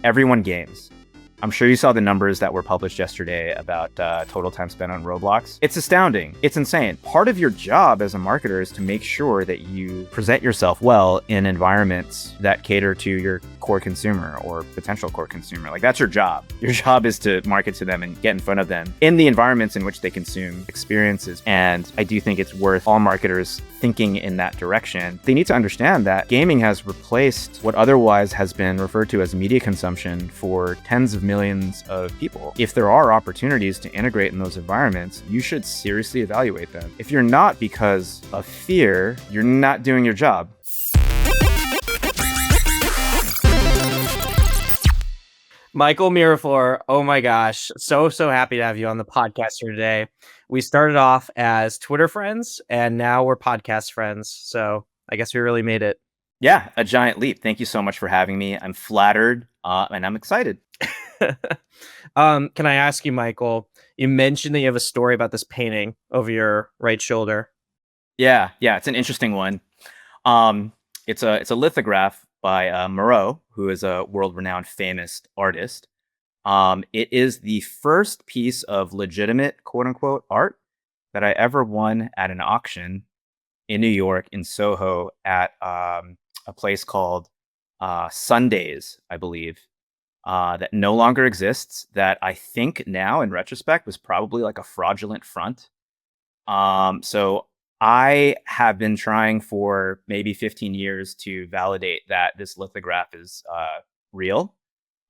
everyone games. I'm sure you saw the numbers that were published yesterday about total time spent on Roblox. It's astounding. It's insane. Part of your job as a marketer is to make sure that you present yourself well in environments that cater to your core consumer or potential core consumer. Like, that's your job. Your job is to market to them and get in front of them in the environments in which they consume experiences. And I do think it's worth all marketers thinking in that direction. They need to understand that gaming has replaced what otherwise has been referred to as media consumption for tens of millions of people. If there are opportunities to integrate in those environments, you should seriously evaluate them. If you're not because of fear, you're not doing your job. Michael Miraflor, oh my gosh, so happy to have you on the podcast here today. We started off as Twitter friends, and now we're podcast friends, so I guess we really made it. Yeah, a giant leap. Thank you so much for having me. I'm flattered, and I'm excited. Can I ask you, Michael, you mentioned that you have a story about this painting over your right shoulder. Yeah, it's an interesting one. It's a lithograph by Moreau, who is a world-renowned famous artist. It is the first piece of legitimate, quote-unquote, art that I ever won at an auction in New York, in Soho, at a place called Sundays, I believe, that no longer exists, that I think now, in retrospect, was probably like a fraudulent front. So I have been trying for maybe 15 years to validate that this lithograph is real.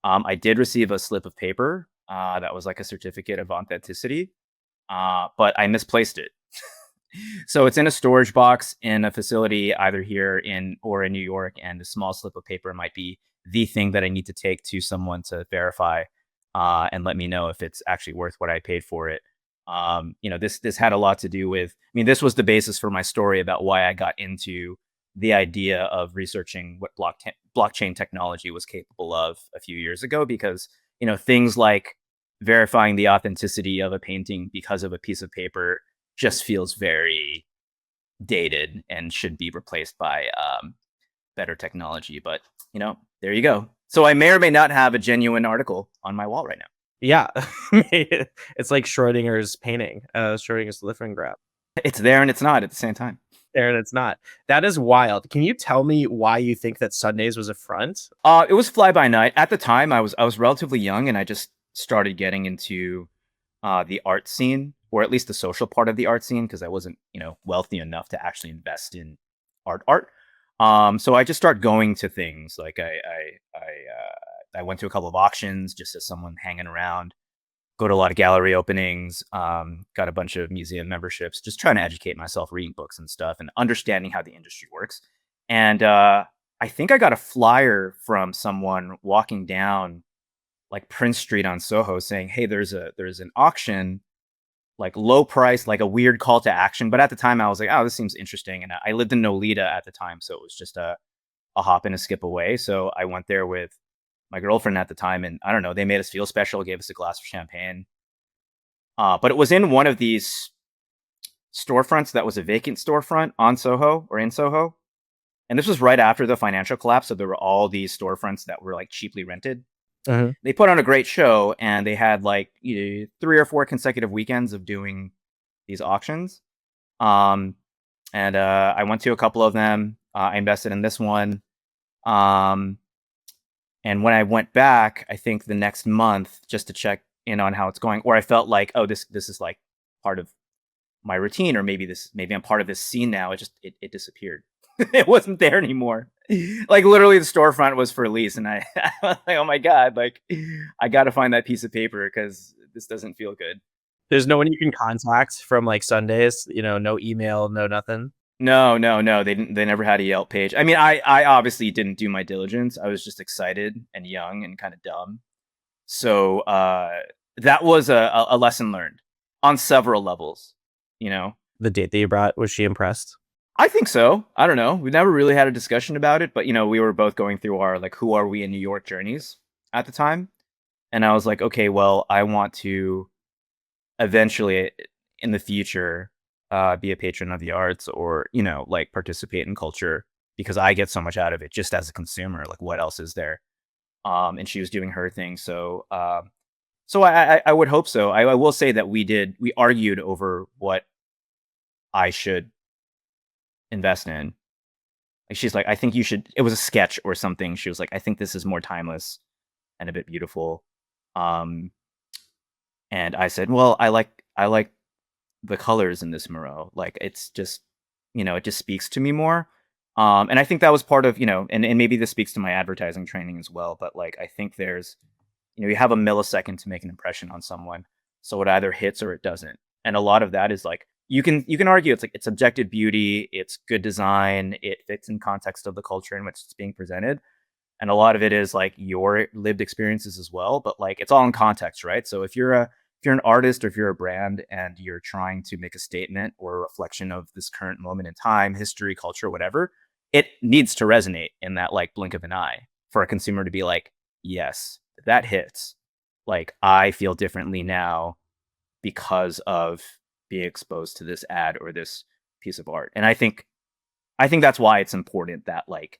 I did receive a slip of paper that was like a certificate of authenticity, but I misplaced it. So it's in a storage box in a facility either here in New York, and the small slip of paper might be the thing that I need to take to someone to verify and let me know if it's actually worth what I paid for it. This had a lot to do with, this was the basis for my story about why I got into the idea of researching what blockchain technology was capable of a few years ago, because, things like verifying the authenticity of a painting because of a piece of paper just feels very dated and should be replaced by better technology. But, there you go. So I may or may not have a genuine article on my wall right now. Yeah, it's like Schrodinger's painting, Schrodinger's lithograph. It's there and it's not at the same time. There and it's not. That is wild. Can you tell me why you think that Sundays was a front? It was fly by night. At the time, I was relatively young, and I just started getting into the art scene, or at least the social part of the art scene, because I wasn't, wealthy enough to actually invest in art. So I just started going to things. Like I went to a couple of auctions just as someone hanging around, go to a lot of gallery openings, got a bunch of museum memberships, just trying to educate myself, reading books and stuff, and understanding how the industry works. And I think I got a flyer from someone walking down like Prince Street on Soho saying, hey, there's an auction, like low price, like a weird call to action. But at the time I was like, oh, this seems interesting. And I lived in Nolita at the time, so it was just a hop and a skip away. So I went there with my girlfriend at the time, and I don't know, they made us feel special, gave us a glass of champagne. But it was in one of these storefronts that was a vacant storefront on Soho, or in Soho. And this was right after the financial collapse. So there were all these storefronts that were like cheaply rented. Uh-huh. They put on a great show, and they had like 3 or 4 consecutive weekends of doing these auctions. And I went to a couple of them. I invested in this one. And when I went back, I think the next month, just to check in on how it's going, or I felt like, oh, this is like part of my routine, or maybe I'm part of this scene now. It disappeared. It wasn't there anymore. Like literally the storefront was for lease, and I was like, oh my God, like I got to find that piece of paper because this doesn't feel good. There's no one you can contact from like Sundays, no email, no nothing. No. They never had a Yelp page. I obviously didn't do my diligence. I was just excited and young and kind of dumb. So that was a lesson learned on several levels. The date that you brought, was she impressed? I think so. I don't know. We never really had a discussion about it, but we were both going through our like who are we in New York journeys at the time. And I was like, okay, well, I want to eventually in the future be a patron of the arts, or like participate in culture, because I get so much out of it just as a consumer. Like, what else is there? and she was doing her thing. So I would hope so. I will say that we argued over what I should invest in. Like she's like, I think you should. It was a sketch or something. She was like, I think this is more timeless and a bit beautiful. Um, and I said, well, I like the colors in this Moreau. Like it's just, it just speaks to me more. And I think that was part of, and maybe this speaks to my advertising training as well. But like I think there's, you have a millisecond to make an impression on someone, so it either hits or it doesn't. And a lot of that is like you can argue it's like it's objective beauty, it's good design, it fits in context of the culture in which it's being presented, and a lot of it is like your lived experiences as well. But like it's all in context, right? So if you're an artist or if you're a brand and you're trying to make a statement or a reflection of this current moment in time, history, culture, whatever, it needs to resonate in that like blink of an eye for a consumer to be like, yes, that hits. Like I feel differently now because of being exposed to this ad or this piece of art. And I think that's why it's important that like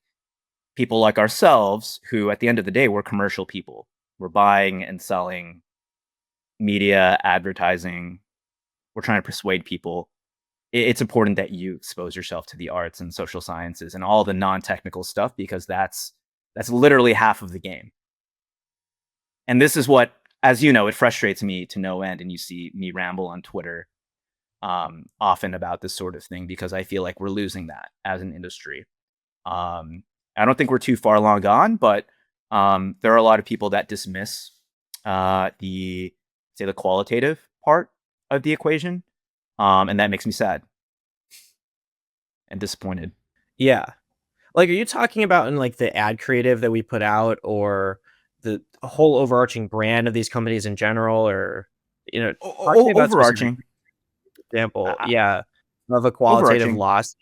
people like ourselves, who at the end of the day we're commercial people, we're buying and selling media, advertising, we're trying to persuade people. It's important that you expose yourself to the arts and social sciences and all the non-technical stuff, because that's literally half of the game. And this is what, as you know, it frustrates me to no end. And you see me ramble on Twitter often about this sort of thing, because I feel like we're losing that as an industry. I don't think we're too far along gone, but there are a lot of people that dismiss the qualitative part of the equation, and that makes me sad and disappointed. Yeah. Like, are you talking about in like the ad creative that we put out, or the whole overarching brand of these companies in general, or talk to me about specific Overarching, example, uh, yeah, of a qualitative overarching. loss.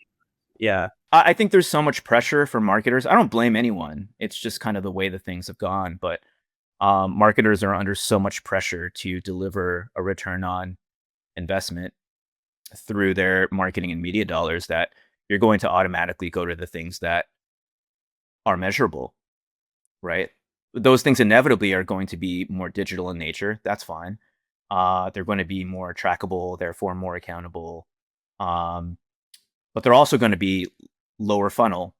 Yeah. I think there's so much pressure for marketers. I don't blame anyone. It's just kind of the way that things have gone. But marketers are under so much pressure to deliver a return on investment through their marketing and media dollars that you're going to automatically go to the things that are measurable, right? Those things inevitably are going to be more digital in nature. That's fine. They're going to be more trackable, therefore more accountable. Um, but they're also going to be lower funnel,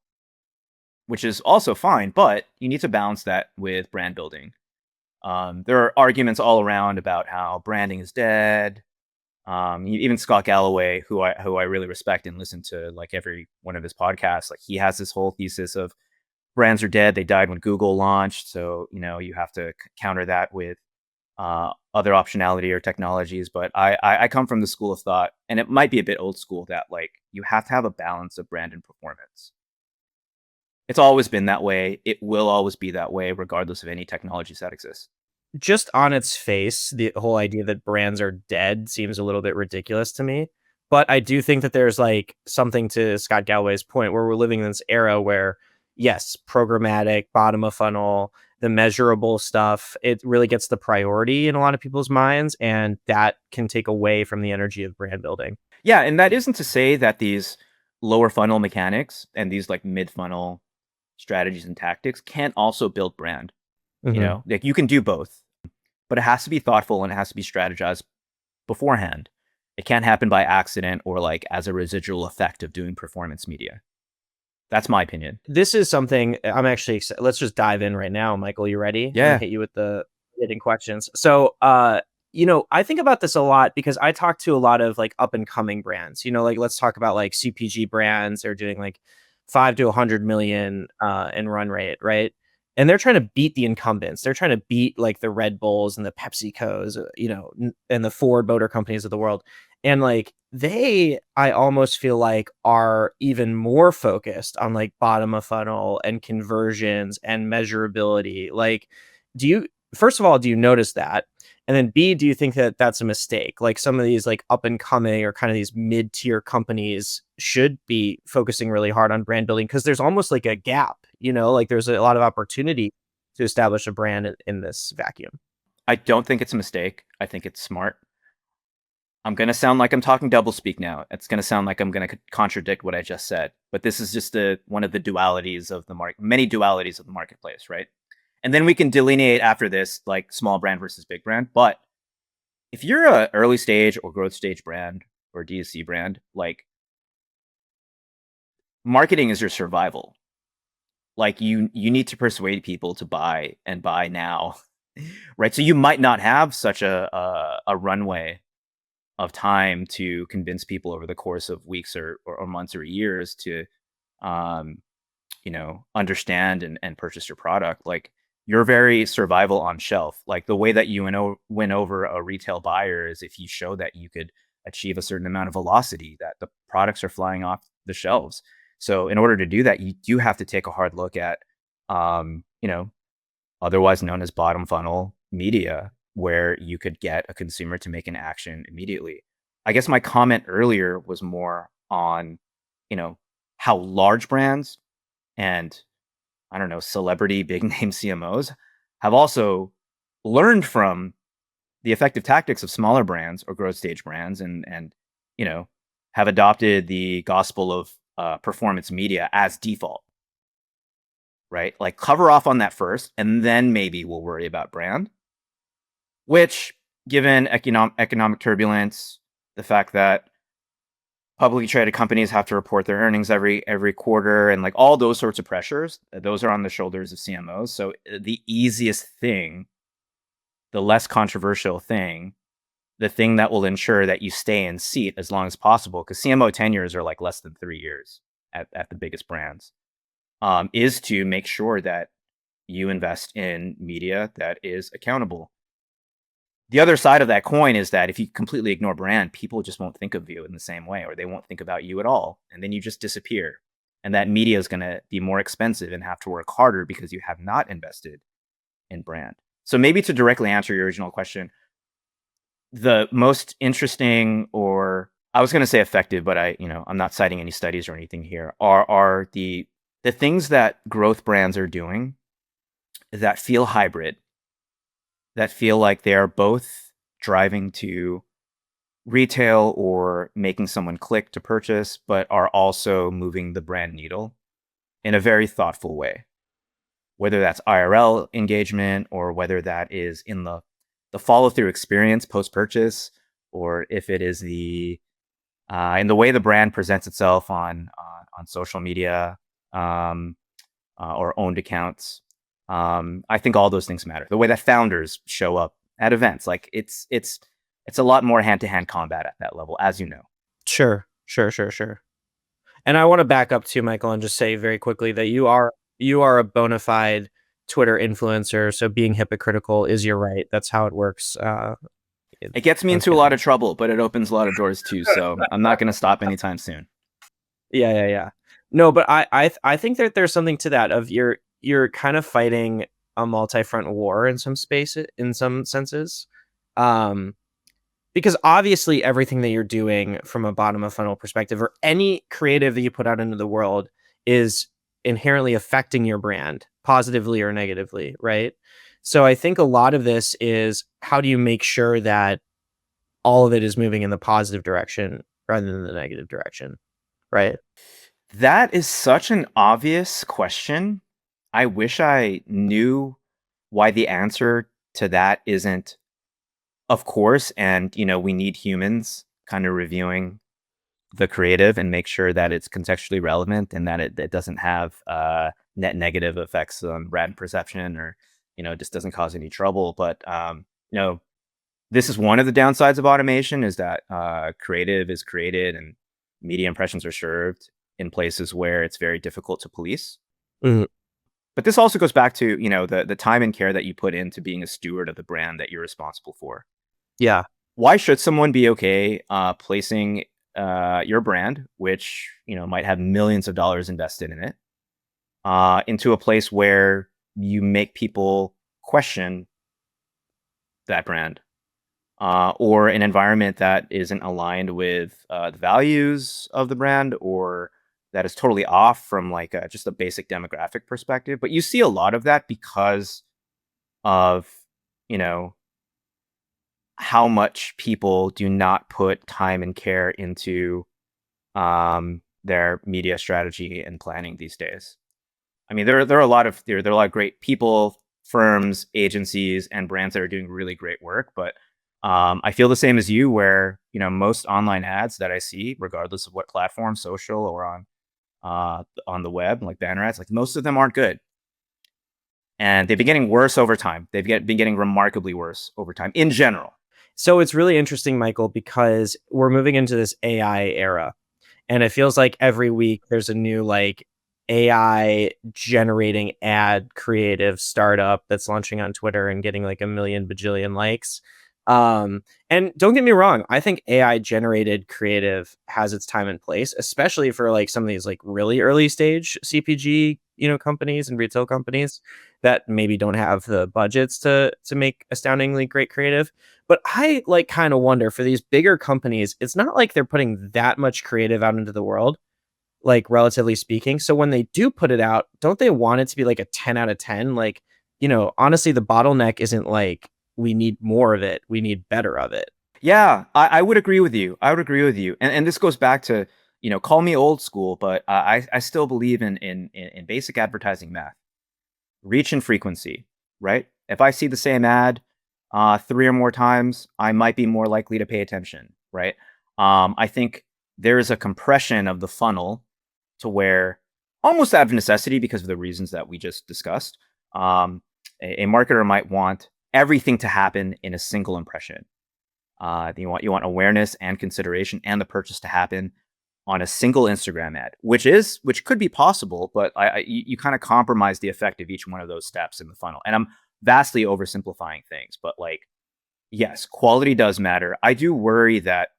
which is also fine. But you need to balance that with brand building. There are arguments all around about how branding is dead. Even Scott Galloway, who I really respect and listen to like every one of his podcasts, like he has this whole thesis of brands are dead. They died when Google launched, so you have to counter that with other optionality or technologies. But I come from the school of thought, and it might be a bit old school, that like you have to have a balance of brand and performance. It's always been that way. It will always be that way, regardless of any technologies that exist. Just on its face, the whole idea that brands are dead seems a little bit ridiculous to me. But I do think that there's like something to Scott Galloway's point, where we're living in this era where, yes, programmatic, bottom of funnel, the measurable stuff, it really gets the priority in a lot of people's minds. And that can take away from the energy of brand building. Yeah, and that isn't to say that these lower funnel mechanics and these like mid funnel strategies and tactics can't also build brand. Hmm. Like you can do both, but it has to be thoughtful and it has to be strategized beforehand. It can't happen by accident or like as a residual effect of doing performance media. That's my opinion. This is something I'm actually excited. Let's just dive in right now. Michael, you ready? I'm gonna Yeah. hit you with the hitting questions. So, I think about this a lot because I talk to a lot of like up and coming brands. Like let's talk about like CPG brands. They're doing like 5 to 100 million in run rate, right? And they're trying to beat the incumbents. They're trying to beat like the Red Bulls and the PepsiCos, and the Ford Motor Companies of the world. And like I almost feel like are even more focused on like bottom of funnel and conversions and measurability. Like, first of all, do you notice that? And then B, do you think that that's a mistake? Like some of these like up and coming or kind of these mid tier companies should be focusing really hard on brand building, because there's almost like a gap, like there's a lot of opportunity to establish a brand in this vacuum. I don't think it's a mistake. I think it's smart. I'm going to sound like I'm talking doublespeak now. It's going to sound like I'm going to contradict what I just said. But this is just one of the dualities of the market, many dualities of the marketplace, right? And then we can delineate after this, like small brand versus big brand. But if you're a early stage or growth stage brand or D2C brand, like marketing is your survival. Like you need to persuade people to buy and buy now, right? So you might not have such a runway of time to convince people over the course of weeks or months or years to um, understand and purchase your product. Like you're very survival on shelf. Like the way that you win over a retail buyer is if you show that you could achieve a certain amount of velocity, that the products are flying off the shelves. So in order to do that, you do have to take a hard look at, um, you know, otherwise known as bottom funnel media, where you could get a consumer to make an action immediately. I guess my comment earlier was more on, how large brands and I don't know, celebrity big name CMOs have also learned from the effective tactics of smaller brands or growth stage brands and you know, have adopted the gospel of performance media as default, right? Like cover off on that first, and then maybe we'll worry about brand, which given economic turbulence, the fact that publicly traded companies have to report their earnings every quarter and like all those sorts of pressures, those are on the shoulders of CMOs. So the easiest thing, the less controversial thing, the thing that will ensure that you stay in seat as long as possible, because CMO tenures are like less than 3 years at the biggest brands, is to make sure that you invest in media that is accountable. The other side of that coin is that if you completely ignore brand, people just won't think of you in the same way, or they won't think about you at all. And then you just disappear. And that media is going to be more expensive and have to work harder because you have not invested in brand. So maybe to directly answer your original question, the most interesting, or I was going to say effective, but I'm not citing any studies or anything here, are the things that growth brands are doing that feel hybrid, that feel like they are both driving to retail or making someone click to purchase, but are also moving the brand needle in a very thoughtful way. Whether that's IRL engagement or whether that is in the follow through experience post purchase, or if it is the in the way the brand presents itself on social media or owned accounts. I think all those things matter. The way that founders show up at events, like it's a lot more hand-to-hand combat at that level, as you know. Sure. And I want to back up to Michael and just say very quickly that you are a bona fide Twitter influencer. So being hypocritical is your right. That's how it works. It gets me into a lot of trouble, but it opens a lot of doors too. So I'm not going to stop anytime soon. Yeah. No, but I think that there's something to that of you're kind of fighting a multi-front war in some senses. Because obviously everything that you're doing from a bottom of funnel perspective or any creative that you put out into the world is inherently affecting your brand positively or negatively, right? So I think a lot of this is how do you make sure that all of it is moving in the positive direction rather than the negative direction, right? That is such an obvious question. I wish I knew why the answer to that isn't, of course, and we need humans kind of reviewing the creative and make sure that it's contextually relevant and that it doesn't have net negative effects on brand perception, or just doesn't cause any trouble. But this is one of the downsides of automation, is that creative is created and media impressions are served in places where it's very difficult to police. Mhm. But this also goes back to the time and care that you put into being a steward of the brand that you're responsible for. Yeah. Why should someone be okay placing your brand, which might have millions of dollars invested in it, into a place where you make people question that brand, or an environment that isn't aligned with the values of the brand, or that is totally off from like just a basic demographic perspective? But you see a lot of that because of you know how much people do not put time and care into their media strategy and planning these days. I mean, there are a lot of great people firms, agencies, and brands that are doing really great work. But I feel the same as you, where most online ads that I see, regardless of what platform, social or on the web, like banner ads, like most of them aren't good, and they've been getting worse over time. Been getting remarkably worse over time in general. So it's really interesting, Michael, because we're moving into this AI era. And it feels like every week there's a new like AI generating ad creative startup that's launching on Twitter and getting like a million bajillion likes. And don't get me wrong, I think AI generated creative has its time and place, especially for like some of these like really early stage CPG, companies and retail companies that maybe don't have the budgets to make astoundingly great creative. But I like kind of wonder for these bigger companies, it's not like they're putting that much creative out into the world, like relatively speaking. So when they do put it out, don't they want it to be like a 10 out of 10? Like, honestly, the bottleneck isn't like we need more of it, we need better of it. Yeah, I would agree with you. I would agree with you. And this goes back to, call me old school, but I still believe in basic advertising math. Reach and frequency, right? If I see the same ad 3 or more times, I might be more likely to pay attention, right? I think there is a compression of the funnel to where, almost out of necessity because of the reasons that we just discussed, a marketer might want everything to happen in a single impression. You want awareness and consideration and the purchase to happen on a single Instagram ad, which could be possible, but you kind of compromise the effect of each one of those steps in the funnel. And I'm vastly oversimplifying things, but like, yes, quality does matter. I do worry that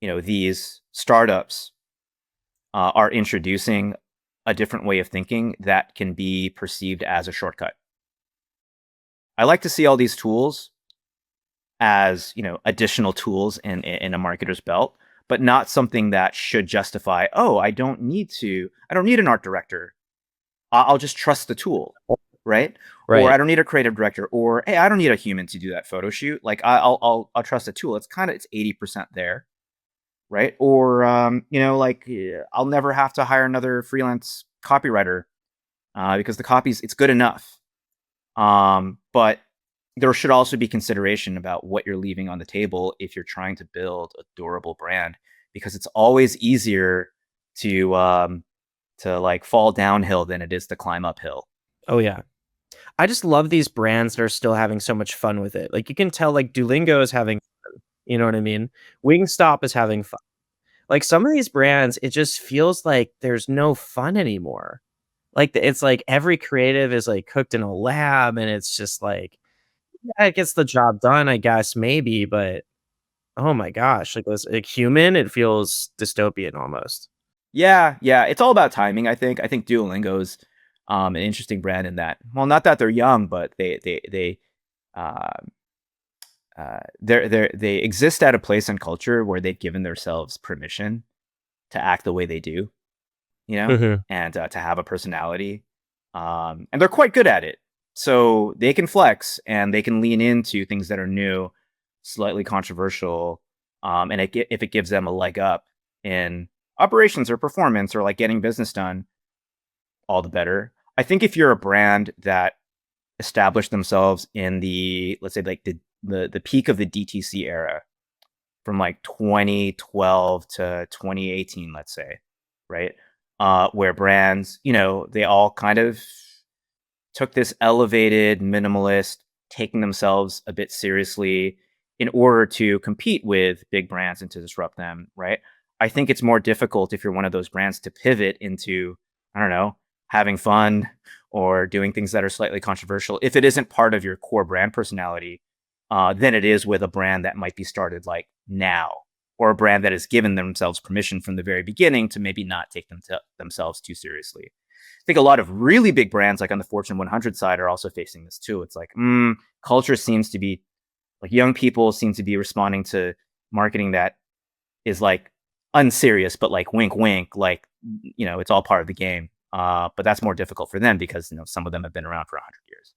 these startups are introducing a different way of thinking that can be perceived as a shortcut. I like to see all these tools as additional tools in a marketer's belt, but not something that should justify, oh, I don't need an art director. I'll just trust the tool, right? Or I Right. don't need a creative director, or hey, I don't need a human to do that photo shoot. Like I'll trust the tool. It's 80% there, right? Or I'll never have to hire another freelance copywriter because the copy's it's good enough. But there should also be consideration about what you're leaving on the table if you're trying to build a durable brand, because it's always easier to like fall downhill than it is to climb uphill. Oh yeah. I just love these brands that are still having so much fun with it. Like you can tell like Duolingo is having fun, you know what I mean? Wingstop is having fun. Like some of these brands, it just feels like there's no fun anymore. Like it's like every creative is like cooked in a lab and it's just like, yeah, it gets the job done, I guess, maybe, but oh my gosh, like this like human, it feels dystopian almost. Yeah, it's all about timing. I think Duolingo's an interesting brand in that. Well, not that they're young, but uh, they exist at a place in culture where they've given themselves permission to act the way they do, Mhm. and to have a personality, and they're quite good at it. So they can flex and they can lean into things that are new, slightly controversial, and if it gives them a leg up in operations or performance or like getting business done, all the better. I think if you're a brand that established themselves in the, let's say, like the peak of the DTC era from like 2012 to 2018, let's say, right? Where brands, they all kind of took this elevated minimalist, taking themselves a bit seriously in order to compete with big brands and to disrupt them, right? I think it's more difficult if you're one of those brands to pivot into, I don't know, having fun or doing things that are slightly controversial if it isn't part of your core brand personality, than it is with a brand that might be started like now, or a brand that has given themselves permission from the very beginning to maybe not take themselves too seriously. I think a lot of really big brands, like on the Fortune 100 side, are also facing this too. It's like, culture seems to be like young people seem to be responding to marketing that is like unserious, but like wink, wink, like, it's all part of the game. But that's more difficult for them because, some of them have been around for 100 years.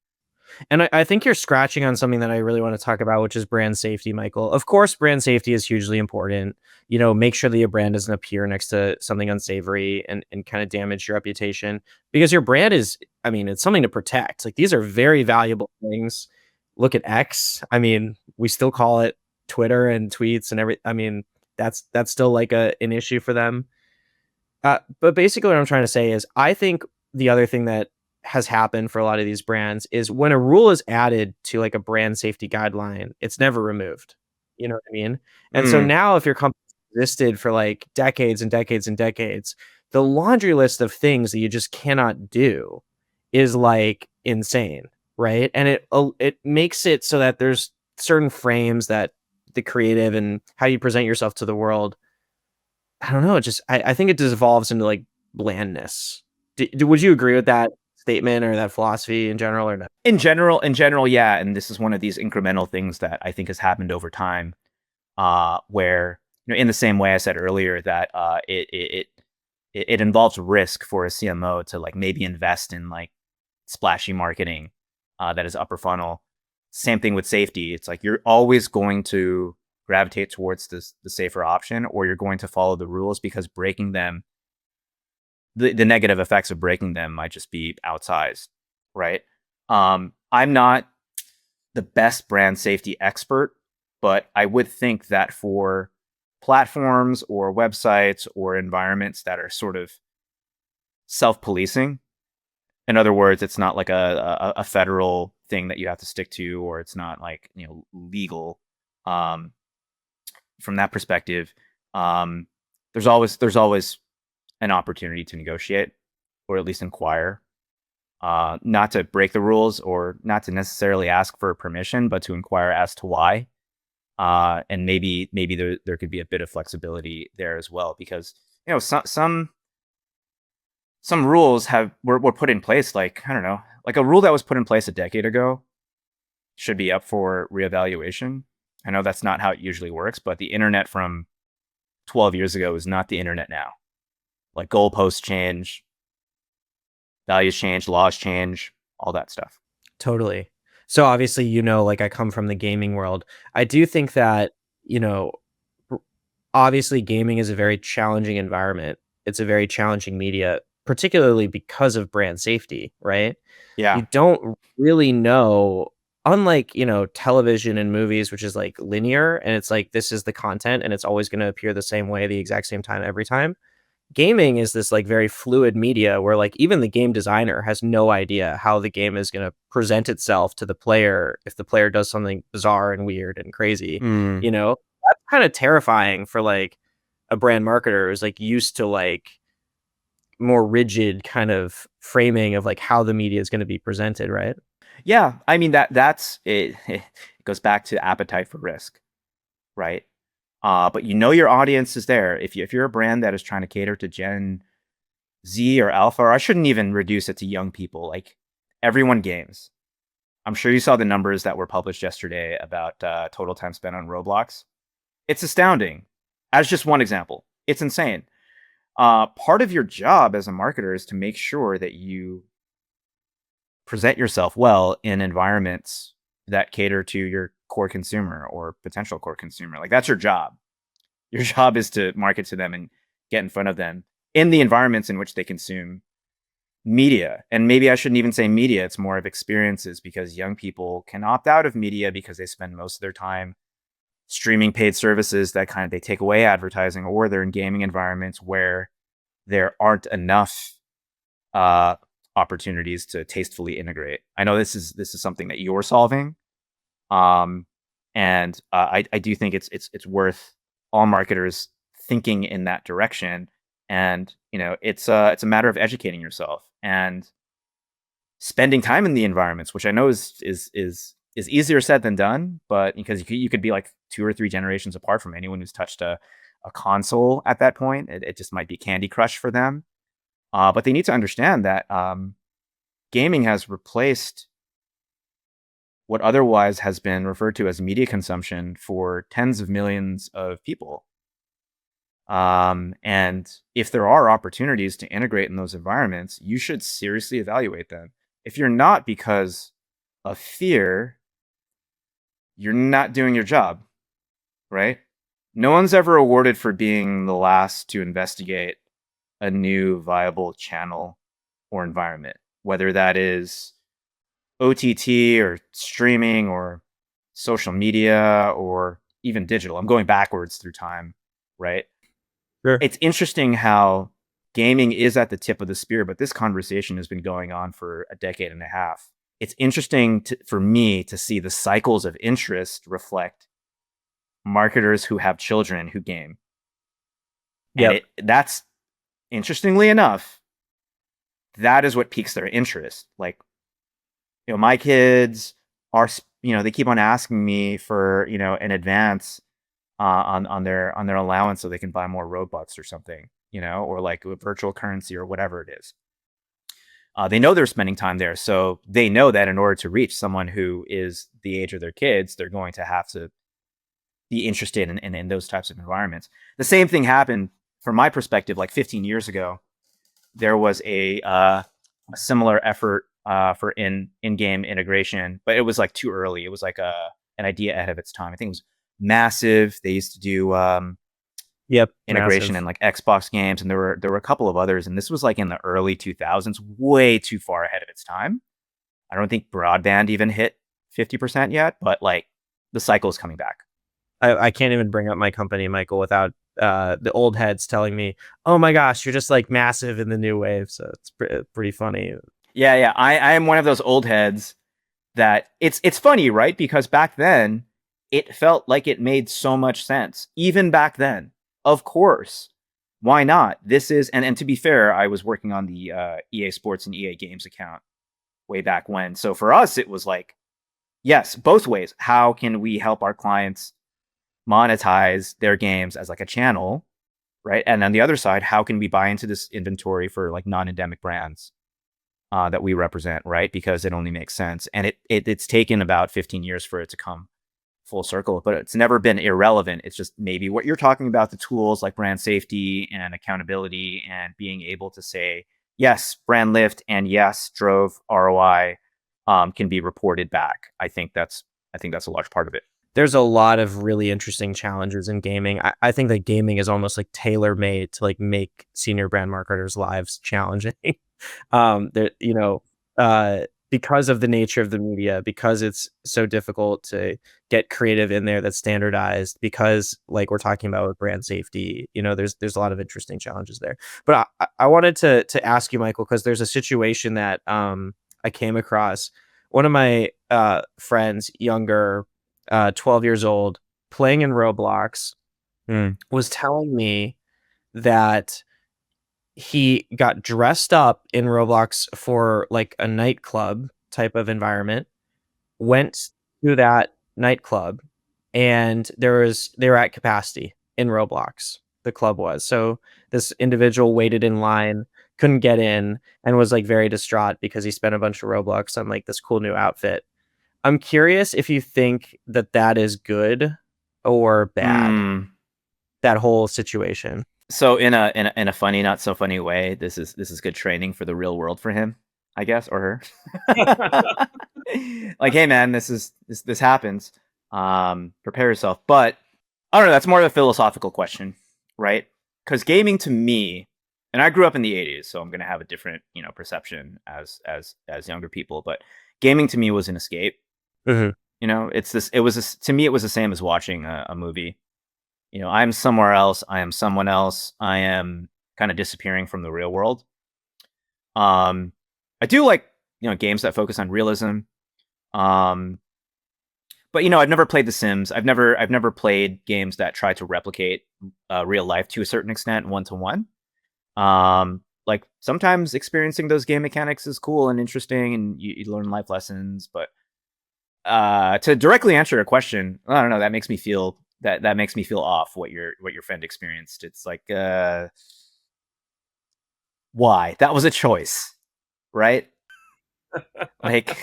And I think you're scratching on something that I really want to talk about, which is brand safety, Michael. Of course, brand safety is hugely important. Make sure that your brand doesn't appear next to something unsavory and kind of damage your reputation because your brand is, I mean, it's something to protect. Like, these are very valuable things. Look at X. I mean, we still call it Twitter and tweets and I mean, that's still like an issue for them. But basically, what I'm trying to say is, I think the other thing that has happened for a lot of these brands is when a rule is added to like a brand safety guideline, it's never removed. You know what I mean? And so Mm, now, if your company existed for like decades and decades and decades, the laundry list of things that you just cannot do is like insane, right? And it makes it so that there's certain frames that the creative and how you present yourself to the world, I don't know, it just I think it devolves into, like, blandness. Would you agree with that statement or that philosophy in general or no? in general, yeah, and this is one of these incremental things that I think has happened over time, where in the same way I said earlier that it involves risk for a CMO to like maybe invest in like splashy marketing that is upper funnel. Same thing with safety. It's like you're always going to gravitate towards the safer option, or you're going to follow the rules because breaking them, the negative effects of breaking them might just be outsized, right? I'm not the best brand safety expert, but I would think that for platforms or websites or environments that are sort of self-policing, in other words, it's not like a federal thing that you have to stick to, or it's not like legal. Um, from that perspective, um, there's always an opportunity to negotiate, or at least inquire. Not to break the rules or not to necessarily ask for permission, but to inquire as to why. And maybe there could be a bit of flexibility there as well, because some rules were put in place, like I don't know, like a rule that was put in place a decade ago should be up for reevaluation. I know that's not how it usually works, but the internet from 12 years ago is not the internet now. Like goalposts change, values change, laws change, all that stuff. Totally. So, obviously, like, I come from the gaming world. I do think that, you know, r obviously, gaming is a very challenging environment. It's a very challenging media, particularly because of brand safety, right? Yeah. You don't really know, unlike, television and movies, which is, like, linear, and it's like, this is the content, and it's always gonna appear the same way, the exact same time every time. Gaming is this, like, very fluid media where, like, even the game designer has no idea how the game is gonna present itself to the player if the player does something bizarre and weird and crazy, Mm. you know? That's kinda terrifying for, like, a brand marketer who's, like, used to, like, more rigid kind of framing of, like, how the media is gonna be presented, right? Yeah, I mean that's it. It goes back to appetite for risk, right? But your audience is there. If you're a brand that is trying to cater to Gen Z or Alpha, or I shouldn't even reduce it to young people. Like everyone games. I'm sure you saw the numbers that were published yesterday about total time spent on Roblox. It's astounding. As just one example, it's insane. Part of your job as a marketer is to make sure that you present yourself well in environments that cater to your core consumer or potential core consumer. Like that's your job. Your job is to market to them and get in front of them in the environments in which they consume media. And maybe I shouldn't even say media, it's more of experiences, because young people can opt out of media because they spend most of their time streaming paid services that kind of they take away advertising, or they're in gaming environments where there aren't enough uh, opportunities to tastefully integrate. I know this is something that you're solving, um, and I do think it's worth all marketers thinking in that direction. And it's a matter of educating yourself and spending time in the environments, which I know is easier said than done. But because you could be like 2 or 3 generations apart from anyone who's touched a console at that point, it just might be Candy Crush for them. But they need to understand that gaming has replaced what otherwise has been referred to as media consumption for tens of millions of people. And if there are opportunities to integrate in those environments, you should seriously evaluate them. If you're not because of fear, you're not doing your job, right? No one's ever awarded for being the last to investigate a new viable channel or environment. whether that is OTT or streaming or social media or even digital. I'm going backwards through time, right? Sure. It's interesting how gaming is at the tip of the spear, but this conversation has been going on for a decade and a half. It's interesting for me to see the cycles of interest reflect marketers who have children who game. And Yep. that's interestingly enough, that is what piques their interest. Like, my kids are, they keep on asking me for, an advance on their allowance so they can buy more Robux or something, or like a virtual currency or whatever it is. They know they're spending time there, so they know that in order to reach someone who is the age of their kids, they're going to have to be interested in those types of environments. The same thing happened from my perspective, like 15 years ago. There was a similar effort for in-game integration, but it was like too early. It was like an idea ahead of its time. I think it was massive. They used to do Yep. integration Massive. in like Xbox games, and there were a couple of others, and this was like in the early 2000s, way too far ahead of its time. I don't think broadband even hit 50% yet, but like the cycle is coming back. I can't even bring up my company, Michael, without the old heads telling me, "Oh my gosh, you're just like massive in the new wave." So it's pretty funny. Yeah. I am one of those old heads that it's funny, right? Because back then it felt like it made so much sense. Even back then, of course, why not? This is and to be fair, I was working on the EA Sports and EA Games account way back when. So for us, it was like, yes, both ways. How can we help our clients monetize their games as like a channel, right? And on the other side, how can we buy into this inventory for like non-endemic brands that we represent, right? Because it only makes sense. And it's taken about 15 years for it to come full circle, but it's never been irrelevant. It's just maybe what you're talking about, the tools like brand safety and accountability and being able to say, yes, brand lift and yes, drove ROI can be reported back. I think that's a large part of it. There's a lot of really interesting challenges in gaming. I think that gaming is almost like tailor made to like make senior brand marketers' lives challenging. There, because of the nature of the media, because it's so difficult to get creative in there that's standardized, because like we're talking about with brand safety, there's a lot of interesting challenges there. But I wanted to ask you, Michael, because there's a situation that I came across. One of my friends, younger, 12 years old, playing in Roblox, was telling me that he got dressed up in Roblox for like a nightclub type of environment, went to that nightclub, and they were at capacity in Roblox. The club was. So this individual waited in line, couldn't get in, and was like very distraught because he spent a bunch of Robux on like this cool new outfit. I'm curious if you think that that is good or bad, Mm. that whole situation. So in a funny, not so funny way, this is good training for the real world for him, I guess, or her. Like, hey man, this happens. Prepare yourself. But I don't know, that's more of a philosophical question, right? Because gaming to me, and I grew up in the 80s, so I'm gonna have a different, perception as younger people, but gaming to me was an escape. Mhm. To me it was the same as watching a movie. I'm somewhere else. I am someone else. I am kind of disappearing from the real world. Um, I do like games that focus on realism. Um, but I've never played The Sims. I've never played games that try to replicate real life to a certain extent, one to one. Like sometimes experiencing those game mechanics is cool and interesting, and you learn life lessons. But to directly answer your question, I don't know. That makes me feel that makes me feel off what your friend experienced. It's like why? That was a choice, right? Like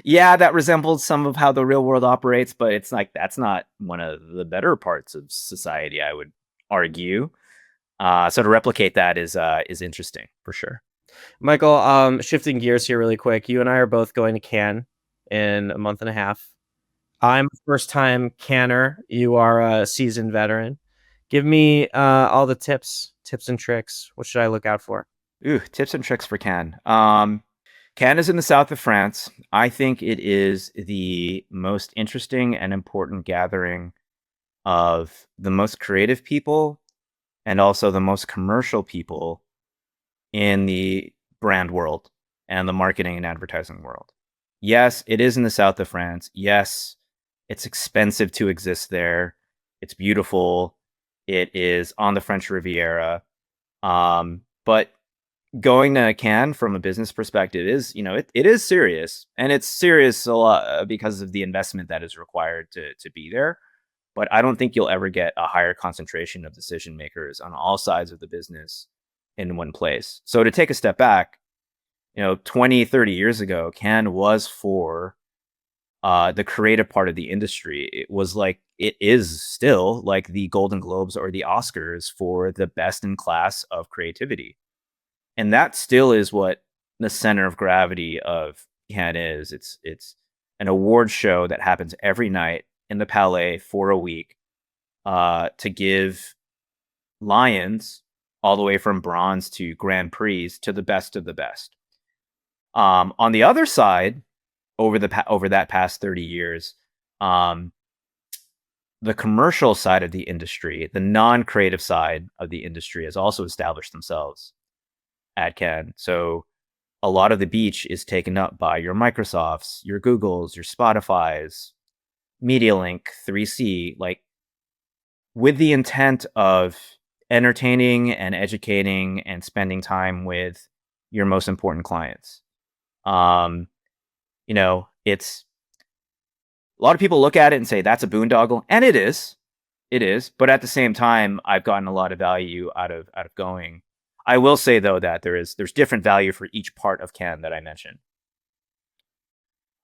yeah, that resembles some of how the real world operates, but it's like that's not one of the better parts of society, I would argue. So to replicate that is interesting for sure. Michael, shifting gears here really quick. You and I are both going to Cannes in a month and a half. I'm a first time canner. You are a seasoned veteran. Give me all the tips and tricks. What should I look out for? Ooh, tips and tricks for Ken. Cannes is in the south of France. I think it is the most interesting and important gathering of the most creative people and also the most commercial people in the brand world and the marketing and advertising world. Yes, it is in the south of France. Yes, it's expensive to exist there. It's beautiful. It is on the French Riviera. But going to Cannes from a business perspective is, it is serious, and it's serious a lot because of the investment that is required to be there. But I don't think you'll ever get a higher concentration of decision makers on all sides of the business in one place. So to take a step back, 20, 30 years ago, Cannes was for the creative part of the industry. It was like, it is still like the Golden Globes or the Oscars for the best in class of creativity. And that still is what the center of gravity of Cannes is. It's an award show that happens every night in the Palais for a week to give lions all the way from bronze to Grand Prix to the best of the best. On the other side, over that past 30 years, the commercial side of the industry, the non-creative side of the industry, has also established themselves at Cannes. So a lot of the beach is taken up by your Microsofts, your Googles, your Spotifys, MediaLink, 3C, like with the intent of entertaining and educating and spending time with your most important clients. It's a lot of people look at it and say that's a boondoggle, and it is. It is, but at the same time, I've gotten a lot of value out of going. I will say though that there's different value for each part of Cannes that I mentioned.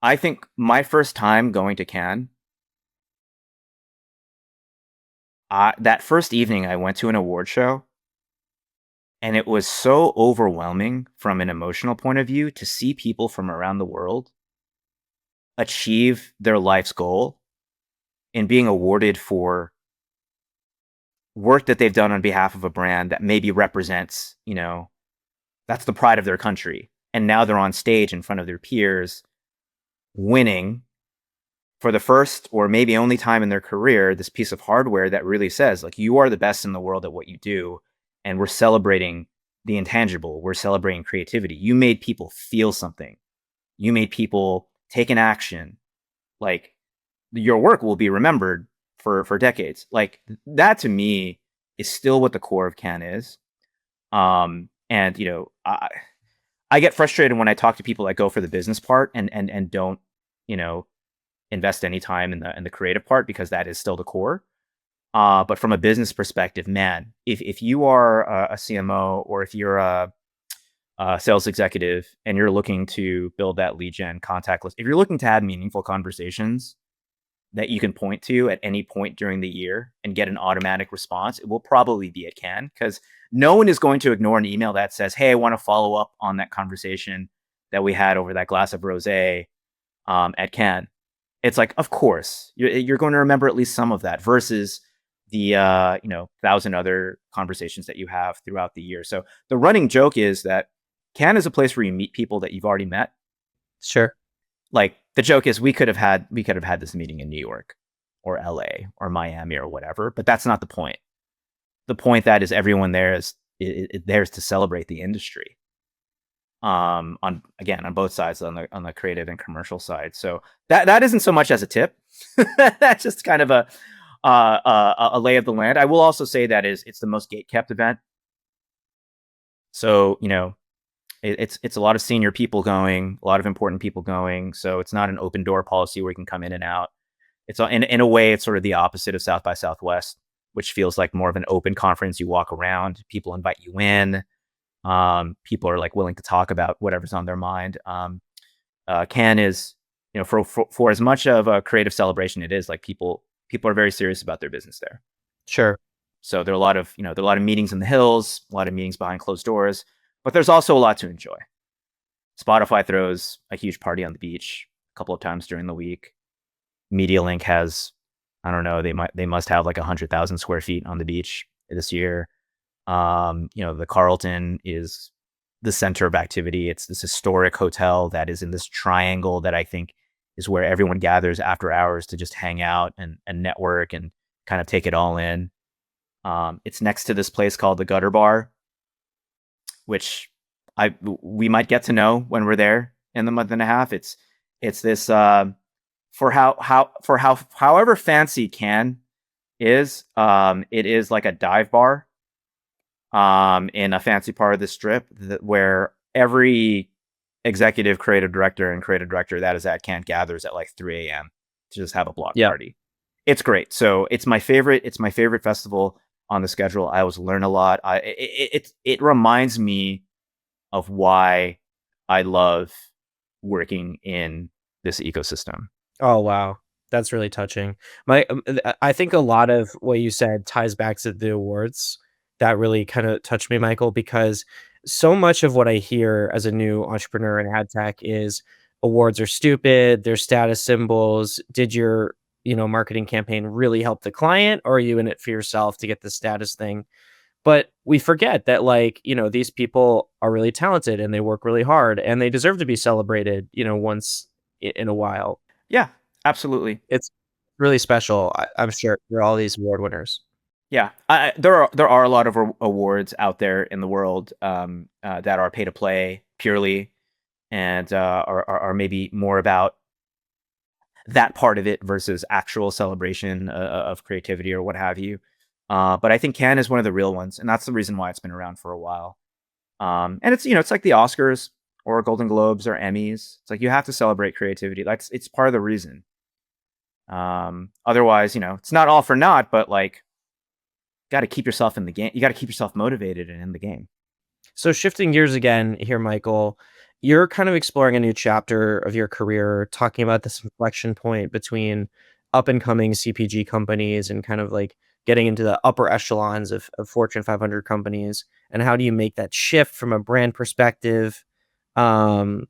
I think my first time going to Cannes, that first evening I went to an award show, and it was so overwhelming from an emotional point of view to see people from around the world achieve their life's goal in being awarded for work that they've done on behalf of a brand that maybe represents, that's the pride of their country. And now they're on stage in front of their peers, winning for the first or maybe only time in their career, this piece of hardware that really says, like, you are the best in the world at what you do. And we're celebrating the intangible. We're celebrating creativity. You made people feel something. You made people take an action. Like, your work will be remembered for decades. Like, that to me is still what the core of Cannes is. And I get frustrated when I talk to people that go for the business part and don't, invest any time in the creative part, because that is still the core. But from a business perspective, man, if you are a CMO, or if you're a sales executive and you're looking to build that lead gen contact list, if you're looking to have meaningful conversations that you can point to at any point during the year and get an automatic response, it will probably be at Cannes, because no one is going to ignore an email that says, hey, I want to follow up on that conversation that we had over that glass of rosé at Cannes. It's like, of course, you're going to remember at least some of that versus the 1,000 other conversations that you have throughout the year. So the running joke is that Cannes is a place where you meet people that you've already met. Sure. Like, the joke is we could have had this meeting in New York or LA or Miami or whatever, but that's not the point. The point that is everyone there is there's to celebrate the industry. On both sides, on the creative and commercial side. So that isn't so much as a tip. That's just kind of a lay of the land. I will also say that it's the most gate-kept event. So, it's a lot of senior people going, a lot of important people going. So it's not an open door policy where you can come in and out. It's in a way, it's sort of the opposite of South by Southwest, which feels like more of an open conference. You walk around, people invite you in. People are like willing to talk about whatever's on their mind. Cannes is, for as much of a creative celebration it is, like, people are very serious about their business there. Sure. So there are a lot of meetings in the hills, a lot of meetings behind closed doors, but there's also a lot to enjoy. Spotify throws a huge party on the beach a couple of times during the week. MediaLink has, I don't know, they must have like 100,000 square feet on the beach this year. The Carlton is the center of activity. It's this historic hotel that is in this triangle that I think is where everyone gathers after hours to just hang out and network and kind of take it all in. It's next to this place called the Gutter Bar, which we might get to know when we're there in the month and a half. It's this however fancy Cannes is, it is like a dive bar in a fancy part of the strip where every executive creative director that is at Cannes gathers at like 3 a.m. to just have a block party. It's great. So it's my favorite festival on the schedule. I always learn a lot. It reminds me of why I love working in this ecosystem. Oh, wow. That's really touching. I think a lot of what you said ties back to the awards. That really kind of touched me, Michael, because so much of what I hear as a new entrepreneur in ad tech is awards are stupid, they're status symbols. Did your, marketing campaign really help the client, or are you in it for yourself to get the status thing? But we forget that, like, these people are really talented and they work really hard and they deserve to be celebrated, once in a while. Yeah, absolutely. It's really special, I'm sure, for all these award winners. Yeah, there are a lot of awards out there in the world that are pay to play purely, and are maybe more about that part of it versus actual celebration of creativity or what have you. But I think Cannes is one of the real ones, and that's the reason why it's been around for a while. And it's like the Oscars or Golden Globes or Emmys. It's like you have to celebrate creativity. It's part of the reason. Otherwise, it's not all for naught, but like, got to keep yourself in the game. You got to keep yourself motivated and in the game. So shifting gears again here, Michael, you're kind of exploring a new chapter of your career, talking about this inflection point between up and coming CPG companies and kind of like getting into the upper echelons of Fortune 500 companies. And how do you make that shift from a brand perspective? Talk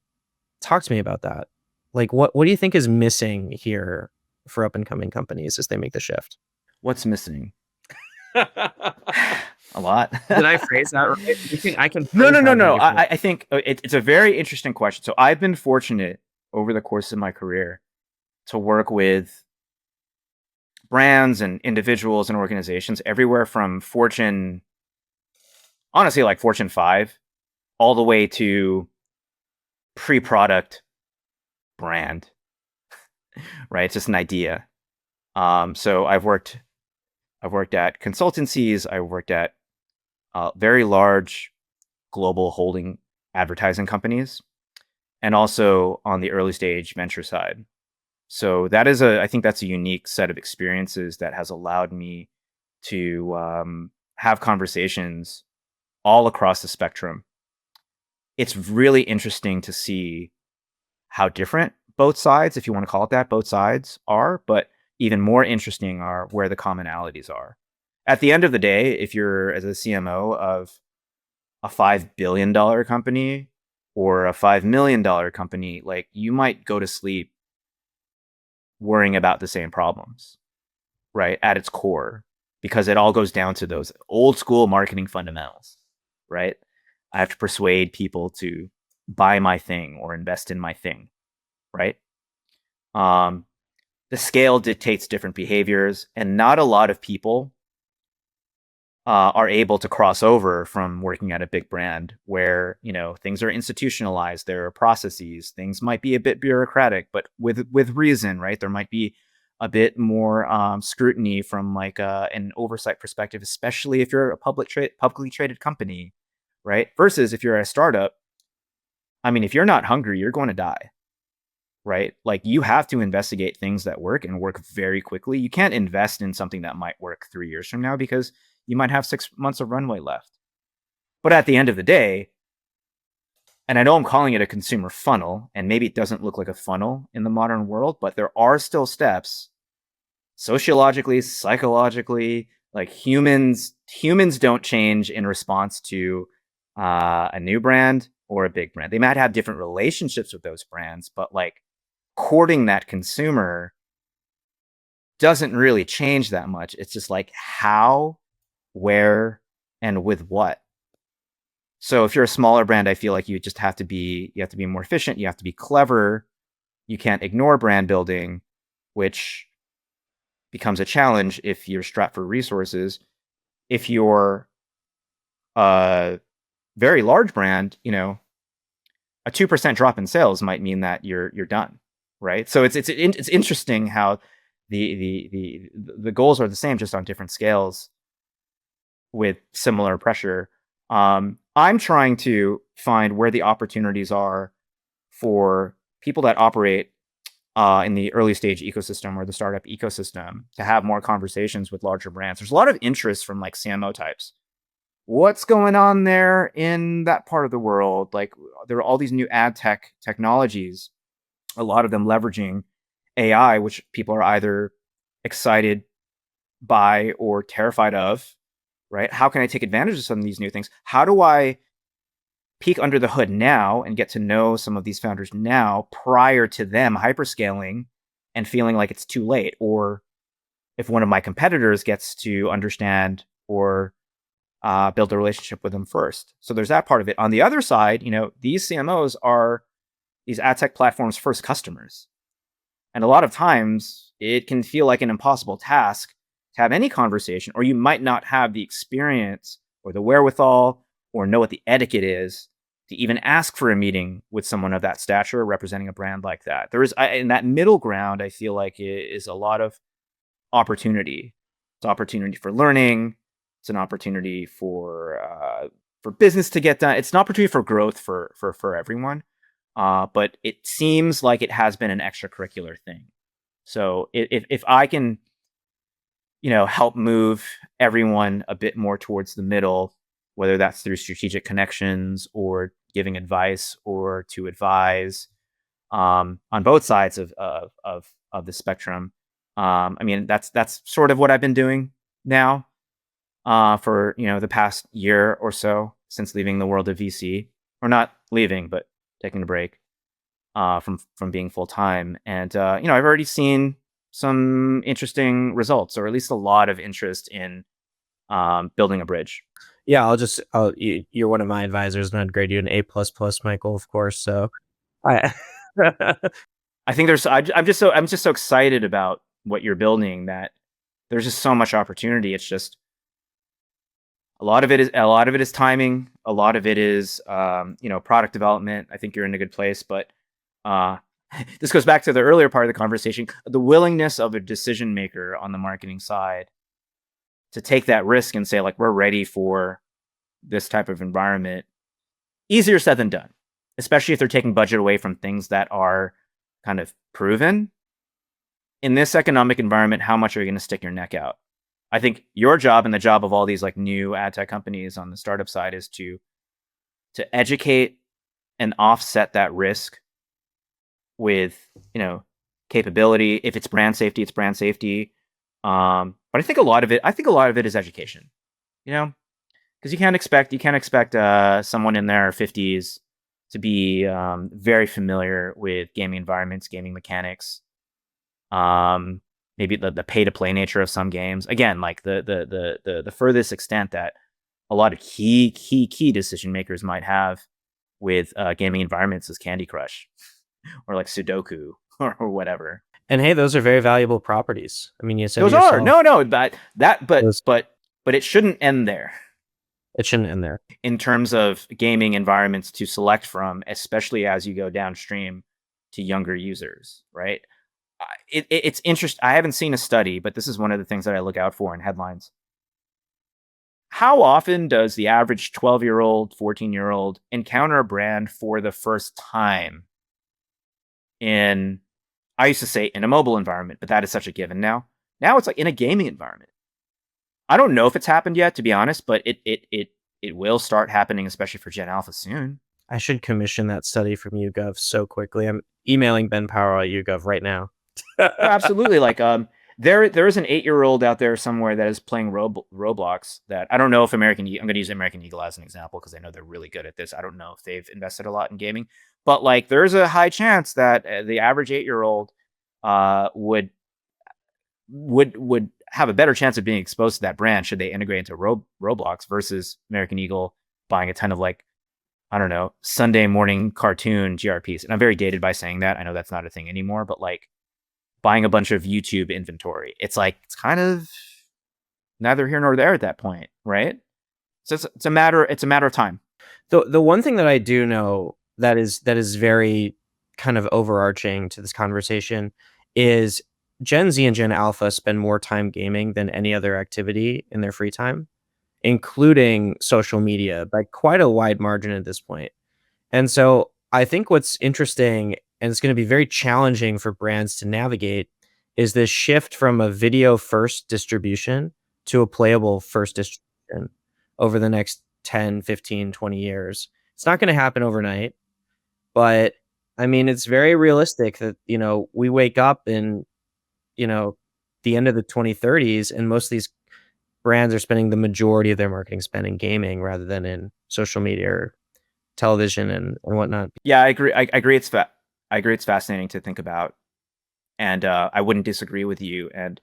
to me about that. Like, what do you think is missing here for up and coming companies as they make the shift? What's missing? A lot. Did I phrase that right? I can. No. I think it's a very interesting question. So I've been fortunate over the course of my career to work with brands and individuals and organizations everywhere from Fortune, honestly, like Fortune 5, all the way to pre-product brand, right? It's just an idea. So I've worked at consultancies. I worked at very large global holding advertising companies, and also on the early stage venture side. So I think that's a unique set of experiences that has allowed me to have conversations all across the spectrum. It's really interesting to see how different both sides, if you want to call it that, both sides are, but even more interesting are where the commonalities are. At the end of the day, if you're as a CMO of a $5 billion company or a $5 million company, like, you might go to sleep worrying about the same problems, right? At its core, because it all goes down to those old school marketing fundamentals, right? I have to persuade people to buy my thing or invest in my thing, right? The scale dictates different behaviors, and not a lot of people are able to cross over from working at a big brand where, things are institutionalized, there are processes, things might be a bit bureaucratic, but with reason, right? There might be a bit more scrutiny from like an oversight perspective, especially if you're a publicly traded company, right? Versus if you're a startup, I mean, if you're not hungry, you're going to die, right? Like, you have to investigate things that work and work very quickly. You can't invest in something that might work 3 years from now because you might have 6 months of runway left. But at the end of the day, and I know I'm calling it a consumer funnel, and maybe it doesn't look like a funnel in the modern world, but there are still steps sociologically, psychologically, like humans don't change in response to a new brand or a big brand. They might have different relationships with those brands, but like, courting that consumer doesn't really change that much. It's just like how, where, and with what. So if you're a smaller brand, I feel like you have to be more efficient. You have to be clever. You can't ignore brand building, which becomes a challenge if you're strapped for resources. If you're a very large brand, a 2% drop in sales might mean that you're done, right? So it's interesting how the goals are the same, just on different scales with similar pressure. I'm trying to find where the opportunities are for people that operate in the early stage ecosystem or the startup ecosystem to have more conversations with larger brands. There's a lot of interest from like CMO types. What's going on there in that part of the world? Like, there are all these new ad tech technologies, a lot of them leveraging AI, which people are either excited by or terrified of, right? How can I take advantage of some of these new things? How do I peek under the hood now and get to know some of these founders now prior to them hyperscaling and feeling like it's too late? Or if one of my competitors gets to understand or build a relationship with them first. So there's that part of it. On the other side, these CMOs are these ad tech platforms' first customers. And a lot of times it can feel like an impossible task to have any conversation, or you might not have the experience or the wherewithal or know what the etiquette is to even ask for a meeting with someone of that stature representing a brand like that. There is, in that middle ground, I feel like it is a lot of opportunity. It's opportunity for learning. It's an opportunity for business to get done. It's an opportunity for growth for everyone. But it seems like it has been an extracurricular thing. So if I can, help move everyone a bit more towards the middle, whether that's through strategic connections or giving advice or to advise on both sides of the spectrum. I mean, that's sort of what I've been doing now for the past year or so since leaving the world of VC, or not leaving, but taking a break from being full time. And I've already seen some interesting results, or at least a lot of interest in building a bridge. Yeah, you're one of my advisors, and I'd grade you an A++, Michael, of course. So, I, I think I'm just so excited about what you're building that there's just so much opportunity. It's just a lot of it is timing. A lot of it is product development. I think you're in a good place, but this goes back to the earlier part of the conversation, the willingness of a decision maker on the marketing side to take that risk and say, like, we're ready for this type of environment. Easier said than done, especially if they're taking budget away from things that are kind of proven. In this economic environment, how much are you going to stick your neck out? I think your job and the job of all these like new ad tech companies on the startup side is to educate and offset that risk with capability. If it's brand safety, it's brand safety. But I think a lot of it is education. Because you can't expect someone in their 50s to be very familiar with gaming environments, gaming mechanics. Maybe the pay to play nature of some games. Again, like the furthest extent that a lot of key decision makers might have with gaming environments is Candy Crush or like Sudoku or whatever. and hey, those are very valuable properties. I mean, you said Those it are yourself. but it shouldn't end there. It shouldn't end there. In terms of gaming environments to select from, especially as you go downstream to younger users, right? It's interesting. I haven't seen a study, but this is one of the things that I look out for in headlines. How often does the average 12-year-old, 14-year-old encounter a brand for the first time I used to say in a mobile environment, but that is such a given now. Now it's like in a gaming environment. I don't know if it's happened yet, to be honest, but it will start happening, especially for Gen Alpha soon. I should commission that study from YouGov so quickly. I'm emailing Ben Powell at YouGov right now. Absolutely. Like there is an 8-year-old out there somewhere that is playing Roblox that I don't know if I'm going to use American Eagle as an example because I know they're really good at this. I don't know if they've invested a lot in gaming, but like there's a high chance that the average 8-year-old would have a better chance of being exposed to that brand should they integrate into Roblox versus American Eagle buying a ton of like I don't know, Sunday morning cartoon GRPs. And I'm very dated by saying that. I know that's not a thing anymore, but like buying a bunch of YouTube inventory. It's like it's kind of neither here nor there at that point, right? So it's a matter of time. The one thing that I do know that is very kind of overarching to this conversation is Gen Z and Gen Alpha spend more time gaming than any other activity in their free time, including social media by quite a wide margin at this point. And so I think what's interesting, and it's going to be very challenging for brands to navigate, is this shift from a video first distribution to a playable first distribution over the next 10, 15, 20 years. It's not going to happen overnight, but I mean, it's very realistic that, we wake up in, you know, the end of the 2030s and most of these brands are spending the majority of their marketing spend in gaming rather than in social media or television and whatnot. Yeah, I agree. I agree. I agree. It's fascinating to think about, and I wouldn't disagree with you. And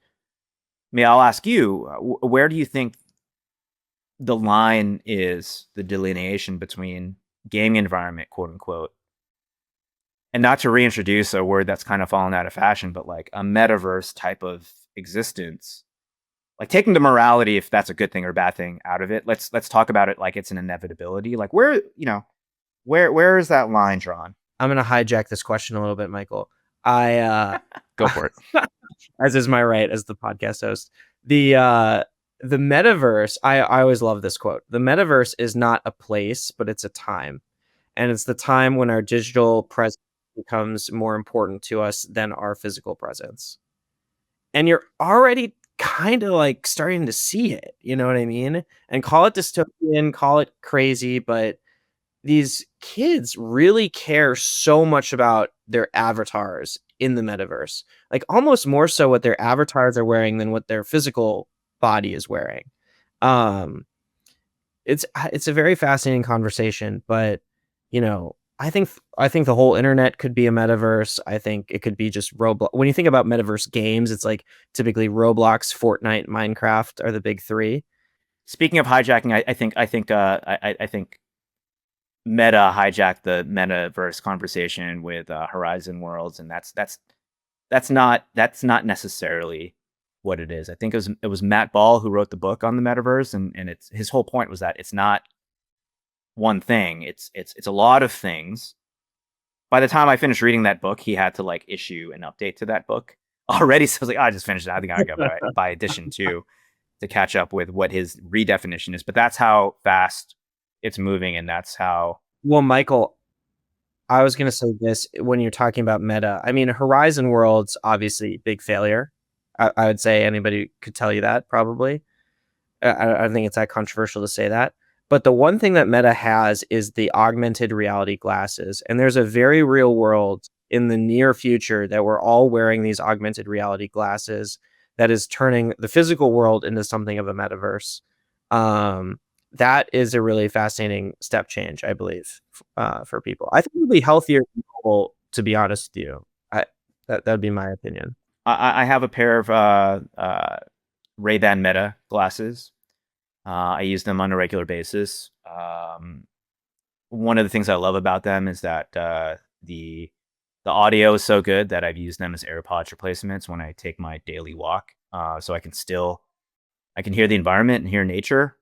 I'll ask you, where do you think the line is, the delineation between gaming environment, quote unquote, and not to reintroduce a word that's kind of fallen out of fashion, but like a metaverse type of existence, like taking the morality, if that's a good thing or bad thing, out of it. Let's talk about it like it's an inevitability. Like where is that line drawn? I'm gonna hijack this question a little bit, Michael. I Go for it. as is my right as the podcast host. The metaverse, I always love this quote. The metaverse is not a place, but it's a time. And it's the time when our digital presence becomes more important to us than our physical presence. And you're already kind of like starting to see it, you know what I mean? And call it dystopian, call it crazy, but these kids really care so much about their avatars in the metaverse. Like almost more so what their avatars are wearing than what their physical body is wearing. Um, it's a very fascinating conversation, but I think the whole internet could be a metaverse. I think it could be just Roblox. When you think about metaverse games, it's like typically Roblox, Fortnite, Minecraft are the big three. Speaking of hijacking, I think Meta hijacked the metaverse conversation with Horizon Worlds, and that's not necessarily what it is. I think it was Matt Ball who wrote the book on the metaverse, and it's his whole point was that it's not one thing. It's a lot of things. By the time I finished reading that book, he had to like issue an update to that book already. So I was like, I just finished it. I think I gotta go buy edition 2 to catch up with what his redefinition is. But that's how fast it's moving, and that's how. Well, Michael, I was gonna say this when you're talking about meta. I mean, Horizon Worlds obviously big failure. I would say anybody could tell you that probably. I don't think it's that controversial to say that. But the one thing that Meta has is the augmented reality glasses. And there's a very real world in the near future that we're all wearing these augmented reality glasses that is turning the physical world into something of a metaverse. That is a really fascinating step change, I believe, for people. I think it would be healthier for people, to be honest with you. That would be my opinion. I have a pair of Ray-Ban Meta glasses. I use them on a regular basis. One of the things I love about them is that the audio is so good that I've used them as AirPods replacements when I take my daily walk. So I can hear the environment and hear nature.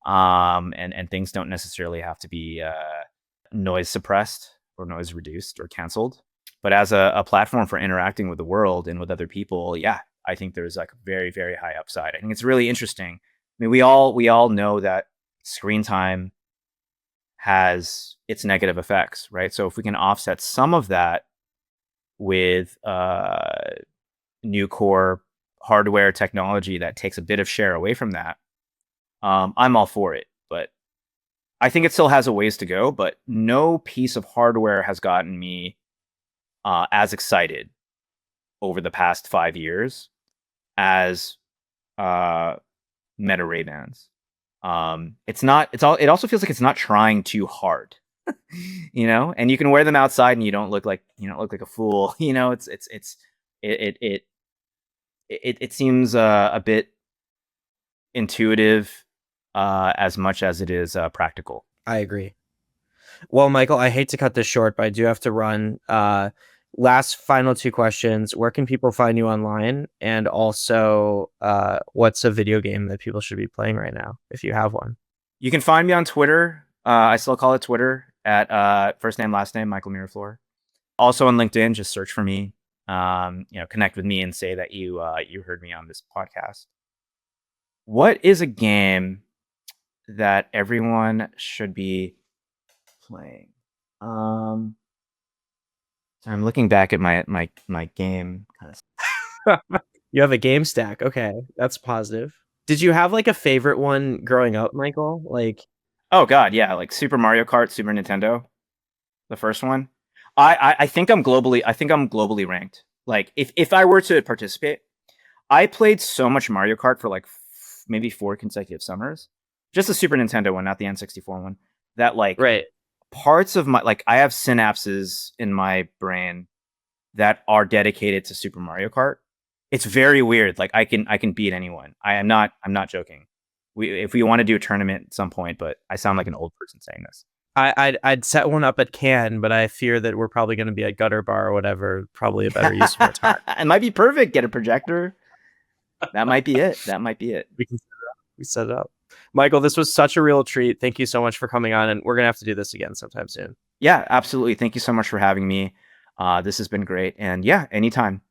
And things don't necessarily have to be noise suppressed or noise reduced or canceled. But as a platform for interacting with the world and with other people, yeah, I think there's like very, very high upside. I think it's really interesting. I mean, we all know that screen time has its negative effects, right? So if we can offset some of that with new core hardware technology that takes a bit of share away from that, I'm all for it. But I think it still has a ways to go. But no piece of hardware has gotten me as excited over the past 5 years as Meta Ray-Bans. It also feels like it's not trying too hard, and you can wear them outside and you don't look like a fool. It seems a bit intuitive as much as it is practical. I agree. Well, Michael, I hate to cut this short, but I do have to run. Last final two questions. Where can people find you online? And also, what's a video game that people should be playing right now, if you have one? You can find me on Twitter. I still call it Twitter at first name, last name, Michael Miraflor. Also on LinkedIn, just search for me. Connect with me and say that you heard me on this podcast. What is a game that everyone should be playing? So I'm looking back at my game. You have a game stack. Okay, that's positive. Did you have like a favorite one growing up, Michael? Like, Oh God, yeah, like Super Mario Kart, Super Nintendo, the first one. I think I'm globally ranked. Like if I were to participate, I played so much Mario Kart for like maybe 4 consecutive summers. Just the Super Nintendo one, not the N64 one. That like right. parts of my like I have synapses in my brain that are dedicated to Super Mario Kart. It's very weird. Like I can beat anyone. I'm not joking. If we want to do a tournament at some point, but I sound like an old person saying this. I'd set one up at Cannes, but I fear that we're probably going to be at Gutter Bar or whatever. Probably a better use of our time. It might be perfect. Get a projector. That might be it. That might be it. We set it up. Michael, this was such a real treat. Thank you so much for coming on, and we're gonna have to do this again sometime soon. Yeah, absolutely. Thank you so much for having me. This has been great. And yeah, anytime.